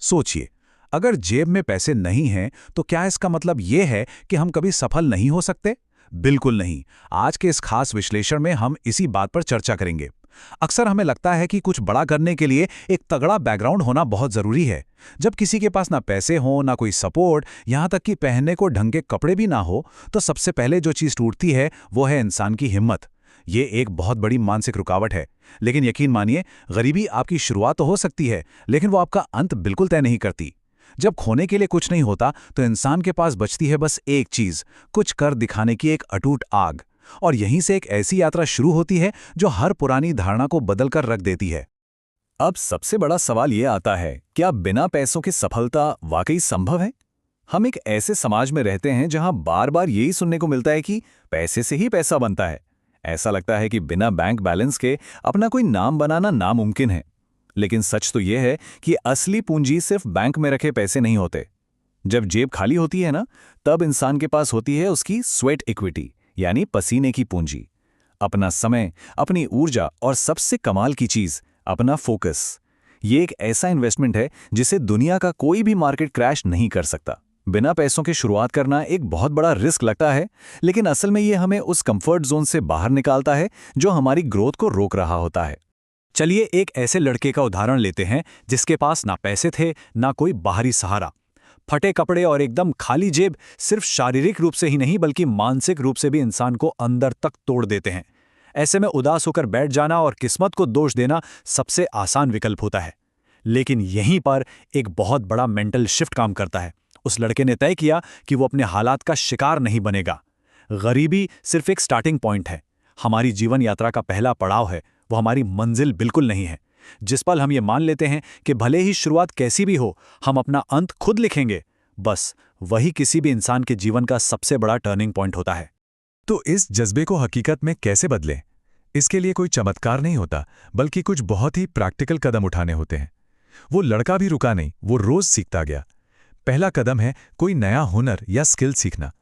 सोचिए, अगर जेब में पैसे नहीं हैं तो क्या इसका मतलब ये है कि हम कभी सफल नहीं हो सकते? बिल्कुल नहीं। आज के इस खास विश्लेषण में हम इसी बात पर चर्चा करेंगे। अक्सर हमें लगता है कि कुछ बड़ा करने के लिए एक तगड़ा बैकग्राउंड होना बहुत जरूरी है। जब किसी के पास ना पैसे हो, ना कोई सपोर्ट, यहां तक कि पहनने को ढंग के कपड़े भी ना हो, तो सबसे पहले जो चीज टूटती है वो है इंसान की हिम्मत। ये एक बहुत बड़ी मानसिक रुकावट है। लेकिन यकीन मानिए, गरीबी आपकी शुरुआत तो हो सकती है, लेकिन वो आपका अंत बिल्कुल तय नहीं करती। जब खोने के लिए कुछ नहीं होता तो इंसान के पास बचती है बस एक चीज, कुछ कर दिखाने की एक अटूट आग। और यहीं से एक ऐसी यात्रा शुरू होती है जो हर पुरानी धारणा को बदलकर रख देती है। अब सबसे बड़ा सवाल ये आता है, क्या बिना पैसों की सफलता वाकई संभव है? हम एक ऐसे समाज में रहते हैं जहां बार बार यही सुनने को मिलता है कि पैसे से ही पैसा बनता है। ऐसा लगता है कि बिना बैंक बैलेंस के अपना कोई नाम बनाना नामुमकिन है। लेकिन सच तो यह है कि असली पूंजी सिर्फ बैंक में रखे पैसे नहीं होते। जब जेब खाली होती है ना, तब इंसान के पास होती है उसकी स्वेट इक्विटी, यानी पसीने की पूंजी। अपना समय, अपनी ऊर्जा और सबसे कमाल की चीज, अपना फोकस। ये एक ऐसा इन्वेस्टमेंट है जिसे दुनिया का कोई भी मार्केट क्रैश नहीं कर सकता। बिना पैसों के शुरुआत करना एक बहुत बड़ा रिस्क लगता है, लेकिन असल में ये हमें उस कंफर्ट जोन से बाहर निकालता है जो हमारी ग्रोथ को रोक रहा होता है। चलिए एक ऐसे लड़के का उदाहरण लेते हैं जिसके पास ना पैसे थे, ना कोई बाहरी सहारा। फटे कपड़े और एकदम खाली जेब सिर्फ शारीरिक रूप से ही नहीं बल्कि मानसिक रूप से भी इंसान को अंदर तक तोड़ देते हैं। ऐसे में उदास होकर बैठ जाना और किस्मत को दोष देना सबसे आसान विकल्प होता है। लेकिन यहीं पर एक बहुत बड़ा मेंटल शिफ्ट काम करता है। उस लड़के ने तय किया कि वो अपने हालात का शिकार नहीं बनेगा। गरीबी सिर्फ एक स्टार्टिंग पॉइंट है, हमारी जीवन यात्रा का पहला पड़ाव है, वो हमारी मंजिल बिल्कुल नहीं है। जिस पल हम ये मान लेते हैं कि भले ही शुरुआत कैसी भी हो, हम अपना अंत खुद लिखेंगे, बस वही किसी भी इंसान के जीवन का सबसे बड़ा टर्निंग पॉइंट होता है। तो इस जज्बे को हकीकत में कैसे बदलें? इसके लिए कोई चमत्कार नहीं होता, बल्कि कुछ बहुत ही प्रैक्टिकल कदम उठाने होते हैं। वो लड़का भी रुका नहीं, वो रोज सीखता गया। पहला कदम है कोई नया हुनर या स्किल सीखना।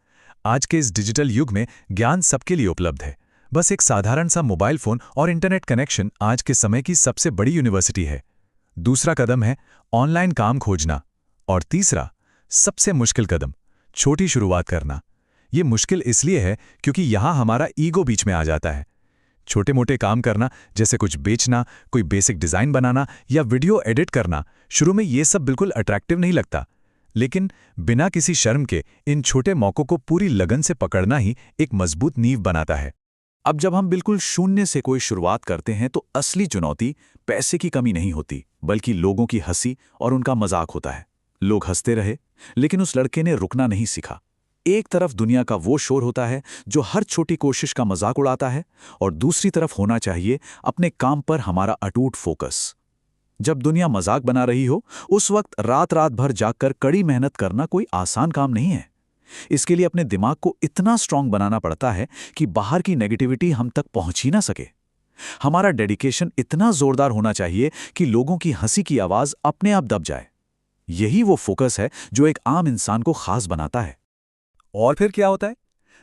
आज के इस डिजिटल युग में ज्ञान सबके लिए उपलब्ध है। बस एक साधारण सा मोबाइल फोन और इंटरनेट कनेक्शन आज के समय की सबसे बड़ी यूनिवर्सिटी है। दूसरा कदम है ऑनलाइन काम खोजना। और तीसरा, सबसे मुश्किल कदम, छोटी शुरुआत करना। ये मुश्किल इसलिए है क्योंकि यहां हमारा ईगो बीच में आ जाता है। छोटे मोटे काम करना, जैसे कुछ बेचना, कोई बेसिक डिजाइन बनाना या वीडियो एडिट करना, शुरू में ये सब बिल्कुल अट्रैक्टिव नहीं लगता। लेकिन बिना किसी शर्म के इन छोटे मौकों को पूरी लगन से पकड़ना ही एक मजबूत नींव बनाता है। अब जब हम बिल्कुल शून्य से कोई शुरुआत करते हैं तो असली चुनौती पैसे की कमी नहीं होती, बल्कि लोगों की हंसी और उनका मजाक होता है। लोग हंसते रहे, लेकिन उस लड़के ने रुकना नहीं सीखा। एक तरफ दुनिया का वो शोर होता है जो हर छोटी कोशिश का मजाक उड़ाता है, और दूसरी तरफ होना चाहिए अपने काम पर हमारा अटूट फोकस। जब दुनिया मजाक बना रही हो, उस वक्त रात रात भर जागकर कड़ी मेहनत करना कोई आसान काम नहीं है। इसके लिए अपने दिमाग को इतना स्ट्रांग बनाना पड़ता है कि बाहर की नेगेटिविटी हम तक पहुंच ही ना सके। हमारा डेडिकेशन इतना जोरदार होना चाहिए कि लोगों की हंसी की आवाज अपने आप दब जाए। यही वो फोकस है जो एक आम इंसान को खास बनाता है। और फिर क्या होता है?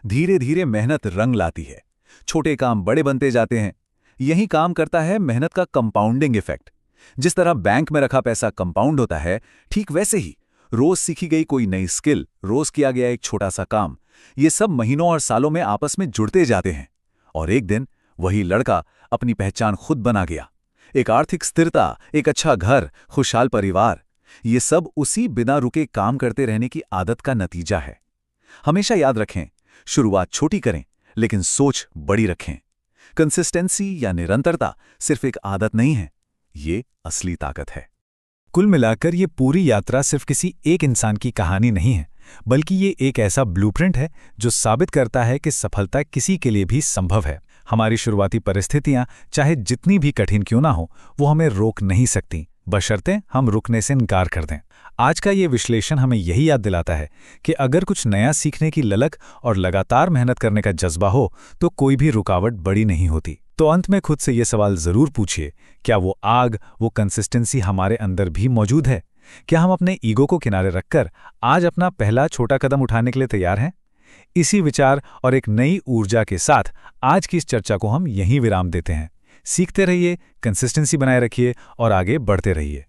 धीरे धीरे मेहनत रंग लाती है, छोटे काम बड़े बनते जाते हैं। यही काम करता है मेहनत का कंपाउंडिंग इफेक्ट। जिस तरह बैंक में रखा पैसा कंपाउंड होता है, ठीक वैसे ही रोज सीखी गई कोई नई स्किल, रोज किया गया एक छोटा सा काम, ये सब महीनों और सालों में आपस में जुड़ते जाते हैं। और एक दिन वही लड़का अपनी पहचान खुद बना गया। एक आर्थिक स्थिरता, एक अच्छा घर, खुशहाल परिवार, ये सब उसी बिना रुके काम करते रहने की आदत का नतीजा है। हमेशा याद रखें, शुरुआत छोटी करें, लेकिन सोच बड़ी रखें। कंसिस्टेंसी या निरंतरता सिर्फ एक आदत नहीं है, ये असली ताकत है। कुल मिलाकर ये पूरी यात्रा सिर्फ किसी एक इंसान की कहानी नहीं है, बल्कि ये एक ऐसा ब्लूप्रिंट है जो साबित करता है कि सफलता किसी के लिए भी संभव है। हमारी शुरुआती परिस्थितियां चाहे जितनी भी कठिन क्यों ना हो, वो हमें रोक नहीं सकती, बशर्ते हम रुकने से इनकार कर दें। आज का ये विश्लेषण हमें यही याद दिलाता है कि अगर कुछ नया सीखने की ललक और लगातार मेहनत करने का जज्बा हो तो कोई भी रुकावट बड़ी नहीं होती। तो अंत में खुद से ये सवाल जरूर पूछिए, क्या वो आग, वो कंसिस्टेंसी हमारे अंदर भी मौजूद है? क्या हम अपने ईगो को किनारे रखकर आज अपना पहला छोटा कदम उठाने के लिए तैयार हैं? इसी विचार और एक नई ऊर्जा के साथ आज की इस चर्चा को हम यहीं विराम देते हैं। सीखते रहिए, कंसिस्टेंसी बनाए रखिए और आगे बढ़ते रहिए।